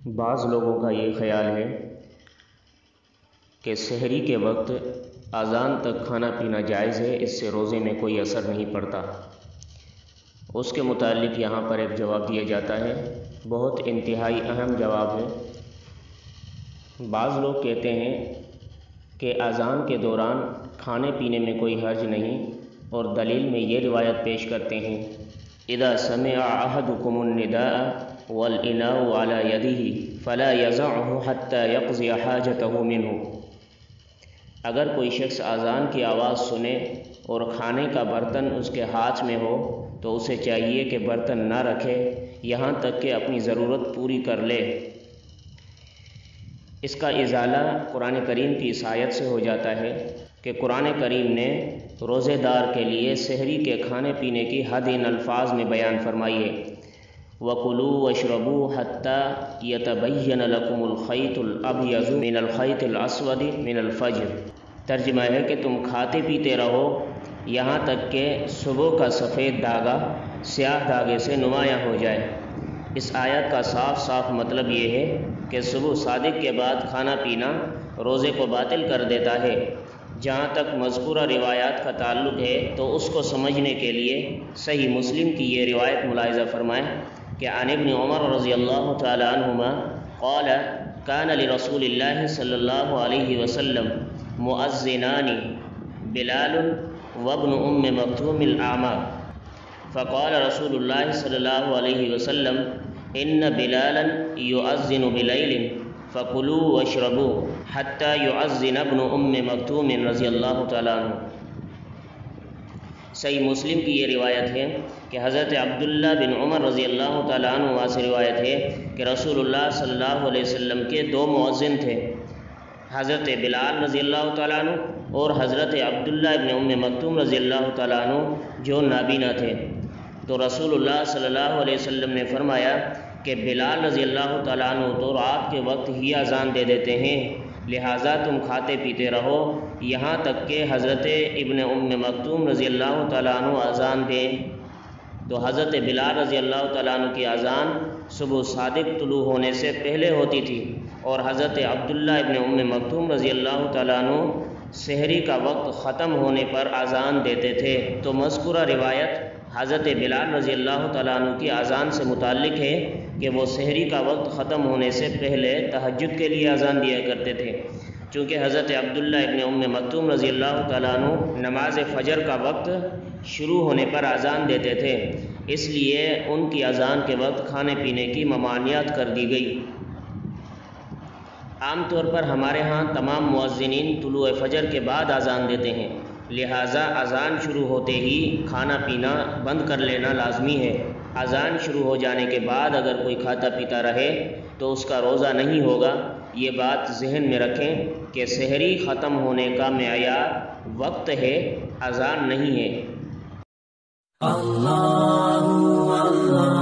بعض لوگوں کا یہ خیال ہے کہ سحری کے وقت اذان تک کھانا پینا جائز ہے، اس سے روزے میں کوئی اثر نہیں پڑتا۔ اس کے متعلق یہاں پر ایک جواب دیا جاتا ہے، بہت انتہائی اہم جواب ہے۔ بعض لوگ کہتے ہیں کہ اذان کے دوران کھانے پینے میں کوئی حرج نہیں، اور دلیل میں یہ روایت پیش کرتے ہیں، اذا سمع احدکم النداء والاناء على يده فلا يزعه حتى يقضي حاجته منه۔ اگر کوئی شخص اذان کی آواز سنے اور کھانے کا برتن اس کے ہاتھ میں ہو تو اسے چاہیے کہ برتن نہ رکھے یہاں تک کہ اپنی ضرورت پوری کر لے۔ اس کا ازالہ قرآن کریم کی اس آیت سے ہو جاتا ہے کہ قرآن کریم نے روزے دار کے لیے سحری کے کھانے پینے کی حد ان الفاظ میں بیان فرمائی ہے، وَكُلُوا وَاشْرَبُوا حَتَّى يَتَبَيَّنَ لَكُمُ الْخَيْطُ الْأَبْيَضُ مِنَ الْخَيْطِ الْأَسْوَدِ مِنَ الْفَجْرِ۔ ترجمہ ہے کہ تم کھاتے پیتے رہو یہاں تک کہ صبح کا سفید دھاگا سیاہ دھاگے سے نمایاں ہو جائے۔ اس آیت کا صاف صاف مطلب یہ ہے کہ صبح صادق کے بعد کھانا پینا روزے کو باطل کر دیتا ہے۔ جہاں تک مذکورہ روایات کا تعلق ہے تو اس کو سمجھنے کے لیے صحیح مسلم کی یہ روایت ملاحظہ فرمائیں کہ عن ابن عمر رضی اللہ تعالی عنہما قال کان لرسول اللہ صلی اللہ علیہ وسلم مؤذنان بلال وابن ام مکتوم الاعمى فقال رسول اللہ صلی اللہ علیہ وسلم ان بلالا يؤذن بلیل فَكُلُوا وَاشْرَبُوا حَتَّى يُعَذِّنَ ابْنُ أُمِّ مَكْتُومٍ رضی اللہ تعالیٰ عنہ۔ صحیح مسلم کی یہ روایت ہے کہ حضرت عبداللہ بن عمر رضی اللہ تعالیٰ عنہ سے روایت ہے کہ رسول اللہ صلی اللہ علیہ وسلم کے دو مؤذن تھے، حضرت بلال رضی اللہ تعالیٰ عنہ اور حضرت عبداللہ بن ام مکتوم رضی اللہ تعالیٰ عنہ جو نابینا تھے۔ تو رسول اللہ صلی اللہ علیہ وسلم نے فرمایا کہ بلال رضی اللہ تعالیٰ عنہ تو رات کے وقت ہی اذان دے دیتے ہیں، لہٰذا تم کھاتے پیتے رہو یہاں تک کہ حضرت ابن ام مکتوم رضی اللہ تعالیٰ عنہ اذان دیں۔ تو حضرت بلال رضی اللہ تعالیٰ عنہ کی اذان صبح صادق طلوع ہونے سے پہلے ہوتی تھی، اور حضرت عبداللہ ابن ام مکتوم رضی اللہ تعالیٰ عنہ سحری کا وقت ختم ہونے پر اذان دیتے تھے۔ تو مذکورہ روایت حضرت بلال رضی اللہ تعالیٰ عنہ کی اذان سے متعلق ہے کہ وہ سحری کا وقت ختم ہونے سے پہلے تہجد کے لیے اذان دیا کرتے تھے، چونکہ حضرت عبداللہ ابن ام مکتوم رضی اللہ تعالیٰ عنہ نماز فجر کا وقت شروع ہونے پر اذان دیتے تھے، اس لیے ان کی اذان کے وقت کھانے پینے کی ممانعت کر دی گئی۔ عام طور پر ہمارے ہاں تمام مؤذنین طلوع فجر کے بعد اذان دیتے ہیں، لہٰذا اذان شروع ہوتے ہی کھانا پینا بند کر لینا لازمی ہے۔ اذان شروع ہو جانے کے بعد اگر کوئی کھاتا پیتا رہے تو اس کا روزہ نہیں ہوگا۔ یہ بات ذہن میں رکھیں کہ سحری ختم ہونے کا معیار وقت ہے، اذان نہیں ہے۔ اللہ اللہ